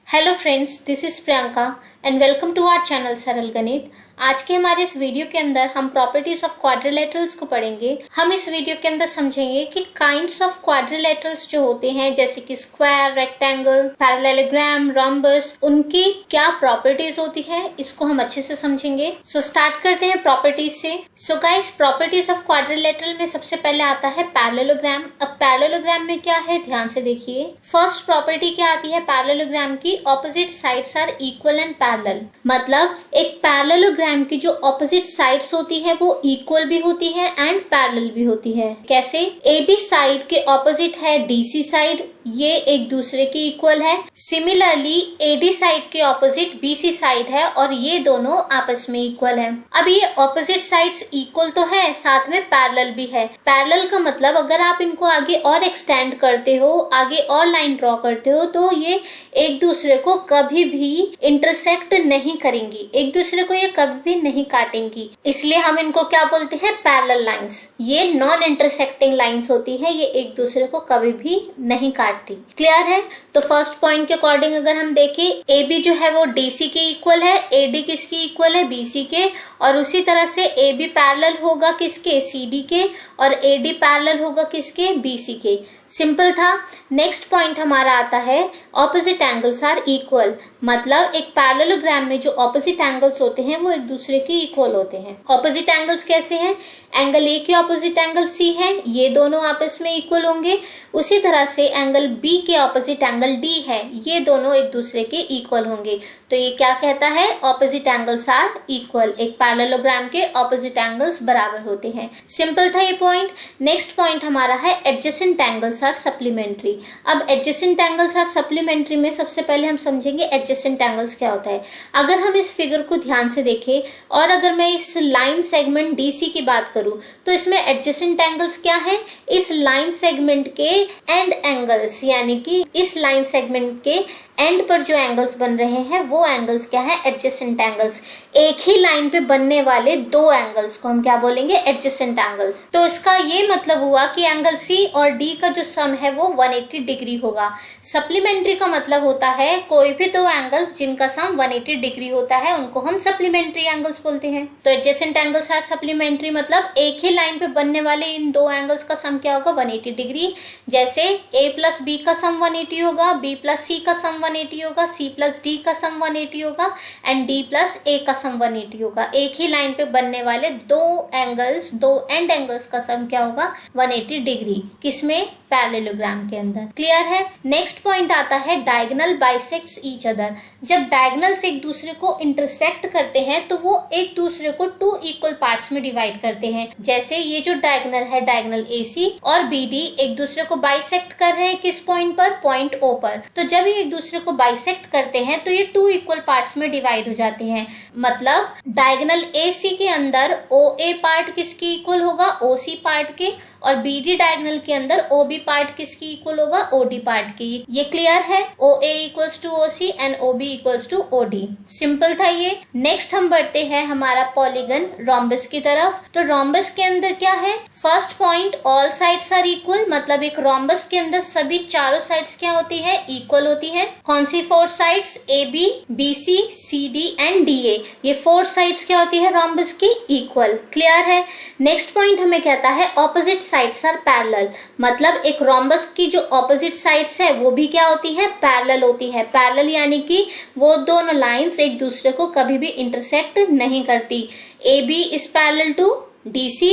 Hello friends, this is Priyanka and welcome to our channel Saral Ganit. आज के हमारे इस वीडियो के अंदर हम प्रॉपर्टीज ऑफ क्वाड्रिलेटरल्स को पढ़ेंगे। हम इस वीडियो के अंदर समझेंगे कि काइंड्स ऑफ क्वाड्रिलेटरल्स जो होते हैं, जैसे कि स्क्वायर, रेक्टेंगल, पैरेललोग्राम, रोम्बस, उनकी क्या प्रॉपर्टीज होती है, इसको हम अच्छे से समझेंगे। सो स्टार्ट करते हैं प्रॉपर्टीज से। So guys, properties of quadrilateral में सबसे पहले आता है पैरेललोग्राम। अब पैरेललोग्राम में क्या है, ध्यान से देखिए। फर्स्ट प्रॉपर्टी क्या आती है पैरेललोग्राम की, opposite sides are equal and parallel. मतलब एक पैरेललोग्राम की जो ऑपोजिट साइड्स होती है वो इक्वल भी होती है एंड पैरेलल भी होती है। कैसे? ए बी साइड के ऑपोजिट है डीसी साइड, ये एक दूसरे की इक्वल है। सिमिलरली एडी साइड के ऑपोजिट बीसी साइड है और ये दोनों आपस में इक्वल है। अब ये ऑपोजिट साइड्स इक्वल तो है, साथ में पैरेलल भी है। पैरेलल का मतलब अगर आप इनको आगे और एक्सटेंड करते हो, आगे और लाइन ड्रॉ करते हो, तो ये एक दूसरे को कभी भी इंटरसेक्ट नहीं करेंगी, एक दूसरे को ये कभी भी नहीं काटेंगी। इसलिए हम इनको क्या बोलते हैं, पैरेलल लाइंस। ये नॉन इंटरसेक्टिंग लाइंस होती है, ये एक दूसरे को कभी भी नहीं काटती। क्लियर है? तो फर्स्ट पॉइंट के अकॉर्डिंग अगर हम देखें, ए बी जो है वो डीसी के इक्वल है, ए डी किसकी इक्वल है, बीसी के, और उसी तरह से ए बी पैरेलल होगा किसके, सी डी के, और ए डी पैरेलल होगा किसके, बीसी के। सिंपल था। नेक्स्ट पॉइंट हमारा आता है ऑपोजिट एंगल्स आर इक्वल। मतलब एक पैरेललोग्राम में जो ऑपोजिट एंगल्स होते हैं वो एक दूसरे के इक्वल होते हैं। ऑपोजिट एंगल्स कैसे हैं? एंगल ए के ऑपोजिट एंगल सी है, ये दोनों आपस में इक्वल होंगे। उसी तरह से एंगल बी के ऑपोजिट एंगल डी है, ये दोनों एक दूसरे के इक्वल होंगे। तो ये क्या कहता है, ऑपोजिट एंगल्स आर इक्वल। एक पैरेललोग्राम के ऑपोजिट एंगल्स बराबर होते हैं। सिंपल था ये पॉइंट। नेक्स्ट पॉइंट हमारा है एडजेसेंट एंगल्स आर सप्लीमेंट्री। अब एडजेसेंट एंगल्स आर सप्लीमेंट्री में सबसे पहले हम समझेंगे एडजेसेंट एंगल्स क्या होता है। अगर हम इस फिगर को ध्यान से देखें और अगर मैं इस लाइन सेगमेंट डीसी की बात करूं, तो इसमें एडजेसेंट एंगल्स क्या है, इस लाइन सेगमेंट के एंड एंगल्स, यानी कि इस लाइन सेगमेंट के एंड पर जो एंगल्स बन रहे हैं वो एंगल्स क्या है, एडजेसेंट एंगल्स। एक ही लाइन पे बनने वाले दो एंगल्स को हम क्या बोलेंगे, एडजेसेंट एंगल्स। तो इसका ये मतलब हुआ कि एंगल सी और डी का जो सम है वो 180 डिग्री होगा। सप्लीमेंट्री का मतलब होता है कोई भी दो एंगल्स जिनका सम 180 डिग्री होता है, उनको हम सप्लीमेंट्री एंगल्स बोलते हैं। तो एडजेसेंट एंगल्स आर सप्लीमेंट्री मतलब एक ही लाइन पे बनने वाले इन दो एंगल्स का सम क्या होगा, 180 डिग्री। जैसे a प्लस बी का सम 180 होगा, b प्लस सी का सम 180 होगा, c प्लस डी का सम 180 होगा एंड d प्लस a का सम 180 होगा। एक ही लाइन पे बनने वाले दो एंगल्स, दो एंड एंगल्स का सम क्या होगा, 180 डिग्री। किसमें, पैरेललोग्राम के अंदर। क्लियर है? नेक्स्ट पॉइंट आता है डायगोनल बाइसेक्ट्स ईच अदर। जब डायगोनल्स एक दूसरे को इंटरसेक्ट करते हैं तो वो एक दूसरे को टू इक्वल पार्ट्स में डिवाइड करते हैं। जैसे ये जो डायगोनल है, डायगोनल AC और BD एक दूसरे को बाइसेक्ट कर रहे हैं किस पॉइंट पर, पॉइंट O पर। तो जब ये एक दूसरे को बाइसेक्ट करते हैं तो ये टू इक्वल पार्ट्स में डिवाइड हो जाते हैं। मतलब डायगोनल AC के अंदर OA पार्ट किसकी इक्वल होगा, OC पार्ट के, और BD डायगोनल के अंदर OB पार्ट किसकी इक्वल होगा, OD पार्ट की। ये क्लियर है? OA equals to OC and OB equals to OD। Simple था ये। नेक्स्ट हम बढ़ते हैं हमारा पॉलीगन रोम्बस की तरफ। तो रोम्बस के अंदर क्या है, first point all sides are equal. मतलब एक रोम्बस के अंदर सभी चारों साइड्स क्या होती है, इक्वल होती है। कौन सी four sides, AB, BC, CD and DA। ये फोर साइड्स क्या होती है रोम्बस की, इक्वल। क्लियर है? नेक्स्ट पॉइंट हमें कहता है ऑपोजिट साइड्स आर पैरेलल। मतलब एक रोम्बस की जो ऑपोजिट साइड्स है वो भी क्या होती है, पैरेलल होती है। पैरेलल यानी कि वो दोनों लाइंस एक दूसरे को कभी भी इंटरसेक्ट नहीं करती। AB is parallel to DC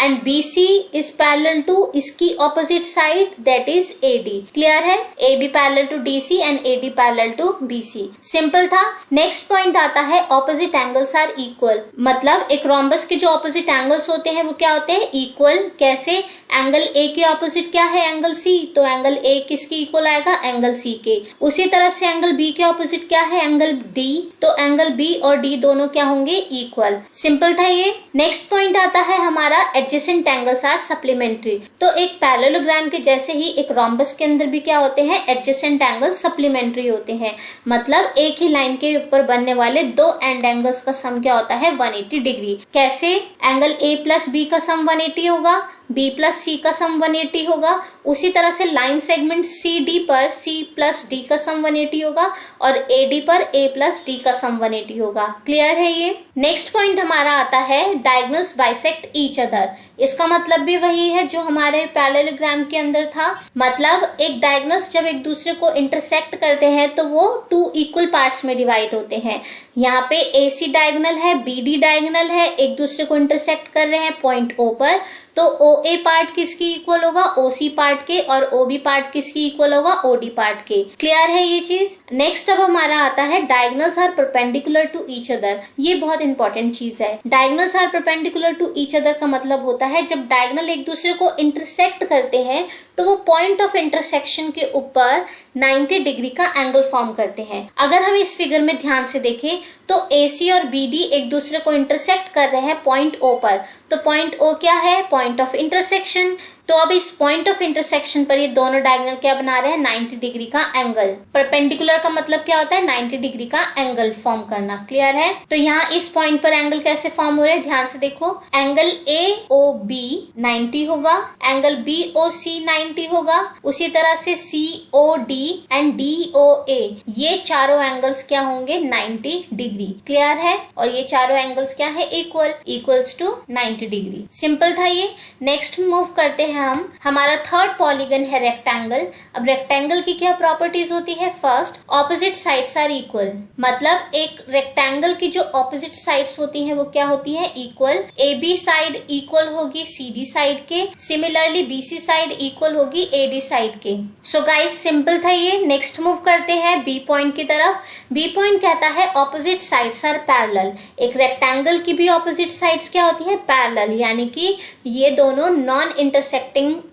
and BC is parallel to इसकी opposite side that is AD। Clear है? AB parallel to DC and AD parallel to BC। Simple था। नेक्स्ट पॉइंट आता है opposite angles are equal। मतलब एक rhombus के जो opposite angles होते हैं वो क्या होते हैं, equal। कैसे? एंगल A के opposite क्या है, एंगल C, तो एंगल A किसकी इक्वल आएगा, एंगल C के। उसी तरह से एंगल B के opposite क्या है, एंगल D, तो एंगल B और D दोनों क्या होंगे, इक्वल। सिंपल था ये। नेक्स्ट पॉइंट आता है हमारा एडजेसेंट एंगल्स आर सप्लीमेंट्री। तो एक पैरेललोग्राम के जैसे ही एक रोम्बस के अंदर भी क्या होते हैं, एडजेसेंट एंगल्स सप्लीमेंट्री होते हैं। मतलब एक ही लाइन के ऊपर बनने वाले दो एंड एंगल्स का सम क्या होता है, 180 डिग्री। कैसे? एंगल A प्लस B का सम 180 होगा B प्लस C का सम 180 होगा। उसी तरह से लाइन सेगमेंट CD पर C प्लस D का सम 180 होगा और AD पर A प्लस D का सम 180 होगा। क्लियर है ये। नेक्स्ट पॉइंट हमारा आता है डायगोनल्स बाइसेक्ट ईच अदर। इसका मतलब भी वही है जो हमारे पैरेललोग्राम के अंदर था। मतलब एक डायगोनल्स जब एक दूसरे को इंटरसेक्ट करते हैं तो वो 2 इक्वल पार्ट्स में डिवाइड होते हैं। यहाँ पे AC डायगोनल है, BD डायगोनल है, एक दूसरे को इंटरसेक्ट कर रहे हैं पॉइंट O पर, तो OA पार्ट किसकी इक्वल होगा, OC पार्ट के, और OB पार्ट किसकी इक्वल होगा, OD पार्ट के। क्लियर है ये चीज। नेक्स्ट अब हमारा आता है diagonals are perpendicular to each other. ये बहुत इंपॉर्टेंट चीज है। Diagonals are perpendicular to each other का मतलब होता है जब डायगोनल एक दूसरे को इंटरसेक्ट करते हैं तो वो पॉइंट ऑफ इंटरसेक्शन के ऊपर 90 डिग्री का एंगल फॉर्म करते हैं। अगर हम इस फिगर में ध्यान से देखें तो AC और BD एक दूसरे को इंटरसेक्ट कर रहे हैं पॉइंट O पर, तो पॉइंट O क्या है, पॉइंट ऑफ इंटरसेक्शन। तो अब इस पॉइंट ऑफ इंटरसेक्शन पर ये दोनों डायगोनल क्या बना रहे हैं, 90 डिग्री का एंगल। परपेंडिकुलर का मतलब क्या होता है, 90 डिग्री का एंगल फॉर्म करना। क्लियर है। तो यहाँ इस पॉइंट पर एंगल कैसे फॉर्म हो रहे हैं, ध्यान से देखो। एंगल AOB 90 होगा, एंगल BOC 90 होगा, उसी तरह से COD एंड DOA, ये चारों एंगल्स क्या होंगे, 90 डिग्री। क्लियर है। और ये चारों एंगल्स क्या है, इक्वल्स टू 90 डिग्री। सिंपल था ये। नेक्स्ट मूव करते हैं हम। हमारा थर्ड पॉलीगन है रेक्टेंगल। अब रेक्टेंगल की क्या प्रॉपर्टीज होती है, first opposite sides are equal. मतलब एक रेक्टेंगल की जो ऑपोजिट साइड्स होती है वो क्या होती है, इक्वल। AB साइड इक्वल होगी CD साइड के, सिमिलरली BC साइड इक्वल होगी AD साइड के। सो गाइस सिंपल था ये। नेक्स्ट मूव करते हैं B पॉइंट की तरफ। B पॉइंट कहता है ऑपोजिट साइड्स आर पैरेलल। एक रेक्टेंगल की भी ऑपोजिट साइड्स क्या होती है, पैरेलल, यानी कि ये दोनों नॉन इंटरसेक्टिंग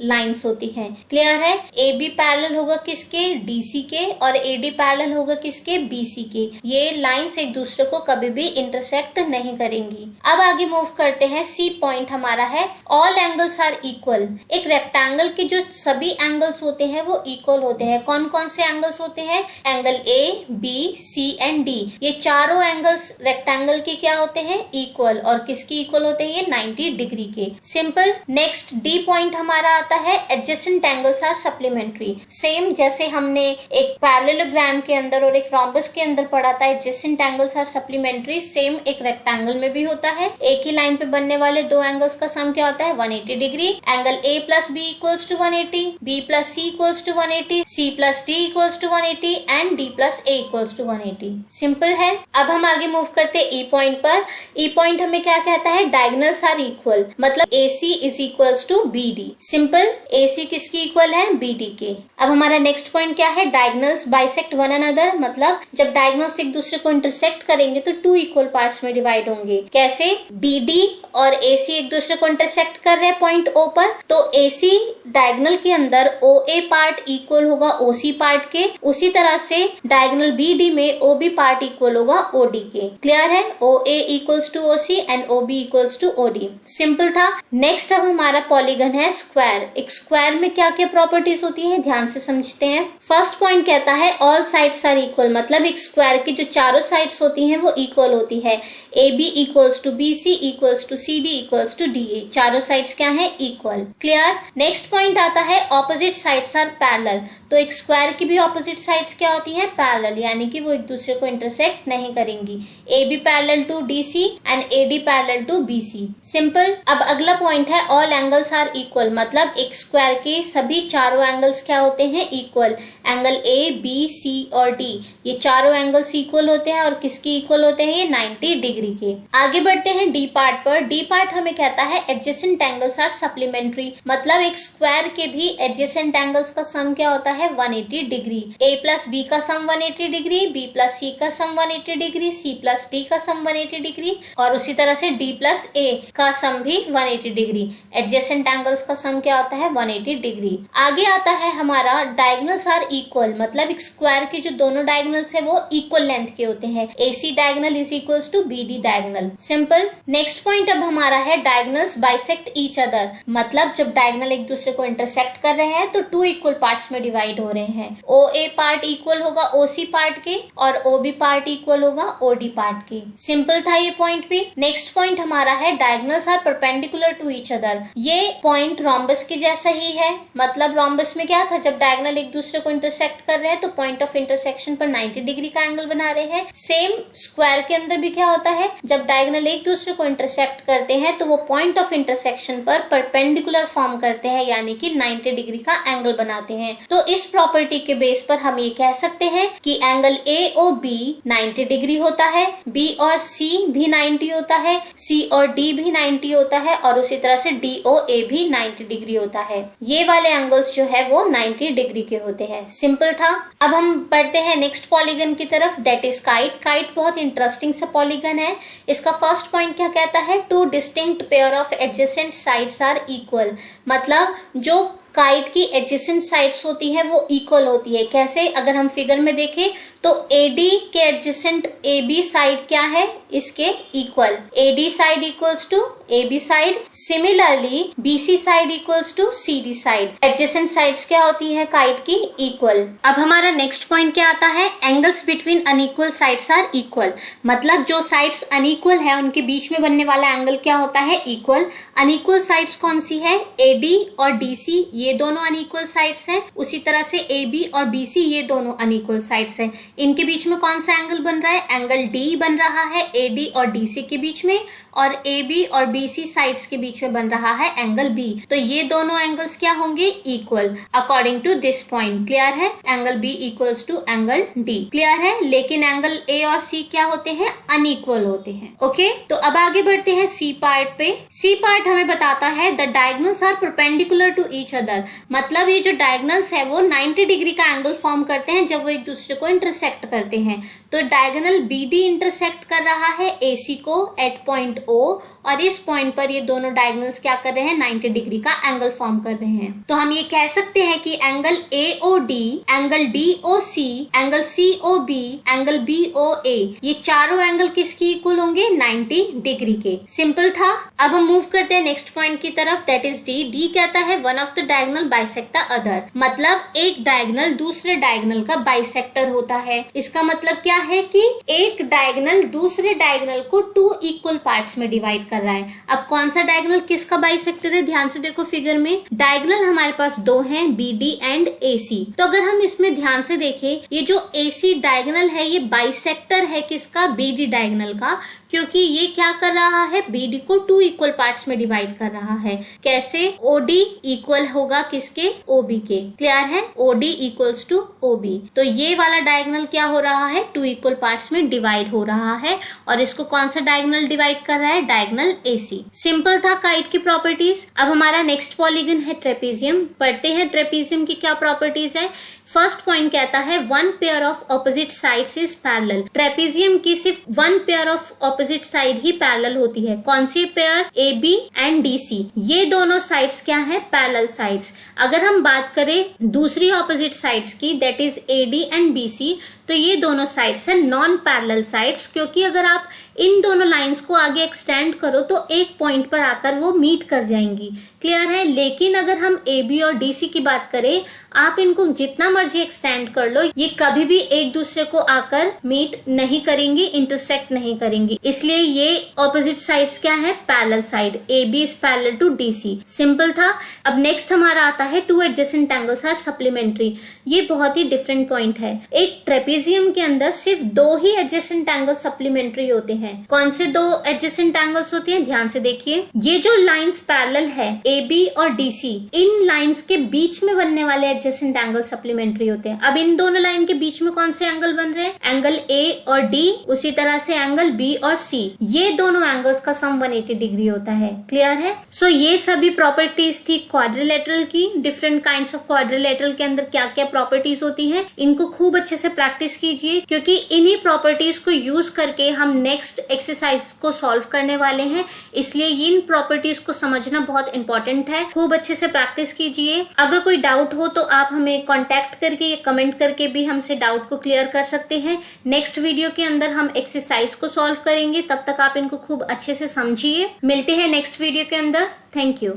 लाइंस होती हैं। क्लियर है। AB पैरेलल होगा किसके, DC के, और AD पैरेलल होगा किसके, BC के। ये लाइंस एक दूसरे को कभी भी इंटरसेक्ट नहीं करेंगी। अब आगे मूव करते हैं। C पॉइंट हमारा है ऑल एंगल्स आर इक्वल। एक रेक्टेंगल के जो सभी एंगल्स होते हैं वो इक्वल होते हैं। कौन कौन से एंगल्स होते हैं, angle A, B, C and D। ये चारों एंगल्स रेक्टेंगल के क्या होते हैं, इक्वल। और किसकी इक्वल होते हैं, ये 90 डिग्री के। सिंपल। नेक्स्ट D पॉइंट हमारा आता है adjacent angles are supplementary. Same जैसे हमने एक पैरेललोग्राम के अंदर और एक रोम्बस के अंदर पढ़ा था adjacent angles are supplementary, same एक रेक्टेंगल में भी होता है। एक ही लाइन पे बनने वाले दो एंगल्स का सम क्या होता है, 180 degree. Angle A plus B equals to 180, B plus C equals to 180, C plus D equals to 180 and D plus A equals to 180। Simple है। अब हम आगे मूव करते हैं E पॉइंट पर। E पॉइंट हमें क्या कहता है, डायगोनल्स आर इक्वल। मतलब AC is equals to BD। Simple. AC किसकी इक्वल है, BD के। अब हमारा नेक्स्ट पॉइंट क्या है, डायगोनल्स बाइसेक्ट वन अनदर। मतलब जब डायगोनल्स एक दूसरे को इंटरसेक्ट करेंगे तो 2 इक्वल पार्ट्स में डिवाइड होंगे। कैसे, BD और AC एक दूसरे को इंटरसेक्ट कर रहे हैं पॉइंट O पर, तो AC डायगोनल के अंदर OA पार्ट इक्वल होगा OC पार्ट के। उसी तरह से डायगोनल BD में OB पार्ट इक्वल होगा OD के। क्लियर है। OA equals to OC and OB equals to OD। Simple था। नेक्स्ट अब हमारा पॉलीगन है स्क्वायर। एक स्क्वायर में क्या क्या प्रॉपर्टीज होती है, ध्यान से समझते हैं। फर्स्ट पॉइंट कहता है ऑल साइड्स आर इक्वल। मतलब एक स्क्वायर की जो चारों साइड्स होती हैं वो इक्वल होती है। AB equals to BC equals to CD equals to DA। चारों साइड्स क्या है, इक्वल। क्लियर। नेक्स्ट पॉइंट आता है ऑपोजिट साइड्स आर पैरेलल। तो एक स्क्वायर की भी ऑपोजिट साइड्स क्या होती है, पैरेलल, यानी कि वो एक दूसरे को इंटरसेक्ट नहीं करेंगी। AB parallel to DC and AD parallel to BC। Simple. अब अगला पॉइंट है ऑल एंगल्स आर इक्वल। मतलब एक स्क्वायर के सभी चारों एंगल्स क्या होते हैं, equal. Angle A, B, C और D, ये चारों एंगल्स इक्वल होते हैं। और किसकी इक्वल होते हैं, ये 90 डिग्री के। आगे बढ़ते हैं D पार्ट पर। D पार्ट हमें कहता है एडजेसेंट एंगल्स आर सप्लीमेंट्री। मतलब एक स्क्वायर के भी एडजेसेंट एंगल्स का सम क्या होता है, 180 डिग्री। A प्लस B का सम 180 डिग्री, B प्लस C का सम 180 डिग्री, C प्लस D का सम 180 डिग्री, और उसी तरह से D प्लस A का सम भी 180 डिग्री। एडजेसेंट एंगल्स का सम क्या होता है, 180 डिग्री। आगे आता है हमारा डायगोनल्स आर इक्वल। मतलब एक स्क्वायर के जो दोनों डायगोनल्स है वो इक्वल लेंथ के होते हैं। AC diagonal is equals to BD diagonal. Simple. Next point अब हमारा है डायगोनल्स बाइसेक्ट ईच अदर। मतलब जब डायगोनल एक दूसरे को इंटरसेक्ट कर रहे हैं तो 2 इक्वल पार्ट्स में डिवाइड डिवाइड हो रहे हैं। OA पार्ट इक्वल होगा OC पार्ट के और OB पार्ट इक्वल होगा OD पार्ट के। सिंपल था ये पॉइंट भी। नेक्स्ट पॉइंट हमारा है diagonals are perpendicular to each other. ये पॉइंट रोम्बस के जैसा ही है। मतलब रोम्बस में क्या था, जब डायगोनल एक दूसरे को इंटरसेक्ट कर रहे हैं तो पॉइंट ऑफ इंटरसेक्शन पर 90 डिग्री का एंगल बना रहे हैं। सेम स्क्वायर के अंदर भी क्या होता है, जब डायगोनल एक दूसरे को इंटरसेक्ट करते हैं तो वो पॉइंट ऑफ इंटरसेक्शन पर परपेंडिकुलर फॉर्म करते हैं, यानी कि 90 डिग्री का एंगल बनाते हैं। तो इस प्रॉपर्टी के बेस पर हम ये कह सकते हैं कि एंगल AOB 90 डिग्री होता है, B और C भी 90 होता है, C और D भी 90 होता है और उसी तरह से DOA भी 90 डिग्री होता है। ये वाले एंगल्स जो है वो 90 डिग्री के होते हैं। सिंपल था। अब हम बढ़ते हैं नेक्स्ट पॉलीगन की तरफ, दैट इज काइट। काइट बहुत इंटरेस्टिंग सा पॉलीगन है। इसका फर्स्ट पॉइंट क्या कहता है, two distinct pair of adjacent sides are equal. मतलब जो काइट की एडजेसेंट साइड्स होती है वो इक्वल होती है। कैसे, अगर हम फिगर में देखें तो AD के एडजेसेंट AB साइड क्या है, इसके equal. AD side equals to AB side, similarly BC side equals to CD side. Adjacent sides क्या होती है काइट की, इक्वल। अब हमारा नेक्स्ट पॉइंट क्या आता है, angles between unequal sides are equal. मतलब जो साइड्स अनइक्वल है उनके बीच में बनने वाला एंगल क्या होता है, इक्वल। अनइक्वल साइड्स कौन सी है, AD और DC, ये दोनों अनइक्वल साइड्स हैं। उसी तरह से AB और BC ये दोनों अनइक्वल साइड्स हैं। इनके बीच में कौन सा एंगल बन रहा है, एंगल D बन रहा है AD और DC के बीच में, और AB और BC साइड्स के बीच में बन रहा है एंगल B। तो ये दोनों एंगल्स क्या होंगे, equal according to this point. Clear है, angle B equals to angle D। Clear है, लेकिन एंगल A और C क्या होते हैं, अनइक्वल होते हैं। ओके, तो अब आगे बढ़ते हैं C पार्ट पे। C पार्ट हमें बताता है the diagonals are perpendicular to each other. मतलब ये जो डायगोनल्स है वो 90 डिग्री का एंगल फॉर्म करते हैं जब वो एक दूसरे को इंटरसेक्ट करते हैं। तो डायगोनल BD इंटरसेक्ट कर रहा है AC को एट पॉइंट O, और इस पॉइंट पर ये दोनों डायगोनल्स क्या कर रहे हैं, 90 डिग्री का एंगल फॉर्म कर रहे हैं। तो हम ये कह सकते हैं कि angle AOD, angle DOC, angle COB, angle BOA, ये चारों एंगल किसकी इक्वल होंगे, 90 डिग्री के। सिंपल था। अब हम मूव करते हैं नेक्स्ट पॉइंट की तरफ, दैट इज D। D कहता है one of the diagonal bisect the other. मतलब एक डायगोनल दूसरे डायगोनल का बाइसेक्टर होता है। इसका मतलब क्या है कि एक डायगोनल दूसरे डायगोनल को 2 इक्वल पार्ट्स में डिवाइड कर रहा है। अब कौन सा डायगोनल किसका बाइसेक्टर है, ध्यान से देखो फिगर में। डायगोनल हमारे पास दो हैं, BD एंड AC। तो अगर हम इसमें ध्यान से देखें, ये जो AC डायगोनल है ये बाइसेक्टर है किसका, BD डायगोनल का, क्योंकि ये क्या कर रहा है, BD को 2 इक्वल पार्ट्स में डिवाइड कर रहा है। कैसे, OD इक्वल होगा किसके, OB के। क्लियर है, OD इक्वल्स टू OB। तो ये वाला डायगोनल क्या हो रहा है, 2 इक्वल पार्ट्स में डिवाइड हो रहा है, और इसको कौन सा डायगोनल डिवाइड कर रहा है, डायगोनल AC। सिंपल था काइट की प्रॉपर्टीज। अब हमारा नेक्स्ट पॉलीगन है ट्रेपेजियम। पढ़ते हैं ट्रेपेजियम की क्या प्रॉपर्टीज है। फर्स्ट पॉइंट कहता है one pair of opposite sides is parallel. Trapezium की सिर्फ one pair of opposite side he parallel होती है। कौन सी पेयर, AB एंड DC। ये दोनों साइड्स क्या है, पैरेलल साइड्स। अगर हम बात करें दूसरी ऑपोजिट साइड्स की, that is AD and BC, तो ये दोनों साइड्स है नॉन पैरेलल साइड्स, क्योंकि अगर आप इन दोनों लाइंस को आगे एक्सटेंड करो तो एक पॉइंट पर आकर वो मीट कर जाएंगी। क्लियर है, लेकिन अगर हम AB और DC की बात करें, आप इनको जितना मर्जी एक्सटेंड कर लो, ये कभी भी एक दूसरे को आकर मीट नहीं करेंगी, इंटरसेक्ट नहीं करेंगी। इसलिए ये ऑपोजिट साइड्स क्या है, parallel side. AB is parallel to DC। Simple था। अब नेक्स्ट हमारा आता है two adjacent angles are supplementary. ये बहुत ही डिफरेंट पॉइंट है। एक ट्रेपेजियम के अंदर सिर्फ 2 ही एडजेसेंट एंगल सप्लीमेंट्री होते हैं। कौन से 2 एडजेसेंट एंगल्स होते हैं, ध्यान से देखिए। ये जो लाइंस पैरेलल है AB और DC, इन लाइंस के बीच में बनने वाले एडजेसेंट एंगल सप्लीमेंट्री होते हैं। अब इन दोनों लाइन के बीच में कौन से एंगल बन रहे हैं, एंगल A और D, उसी तरह से एंगल B और C। ये दोनों एंगल्स का सम 180 डिग्री होता है। क्लियर है। सो ये सभी प्रॉपर्टीज थी क्वाड्रिलेटरल की। डिफरेंट काइंड्स ऑफ क्वाड्रिलेटरल के अंदर क्या क्या प्रॉपर्टीज होती है, इनको खूब अच्छे से प्रैक्टिस कीजिए, क्योंकि इन्हीं प्रॉपर्टीज को यूज करके हम नेक्स्ट एक्सरसाइज को सॉल्व करने वाले हैं। इसलिए इन प्रॉपर्टीज को समझना बहुत इंपॉर्टेंट है। खूब अच्छे से प्रैक्टिस कीजिए। अगर कोई डाउट हो तो आप हमें कांटेक्ट करके या कमेंट करके भी हमसे डाउट को क्लियर कर सकते हैं। नेक्स्ट वीडियो के अंदर हम एक्सरसाइज को सॉल्व करेंगे, तब तक आप इनको खूब अच्छे से समझिए। मिलते हैं नेक्स्ट वीडियो के अंदर। Thank you.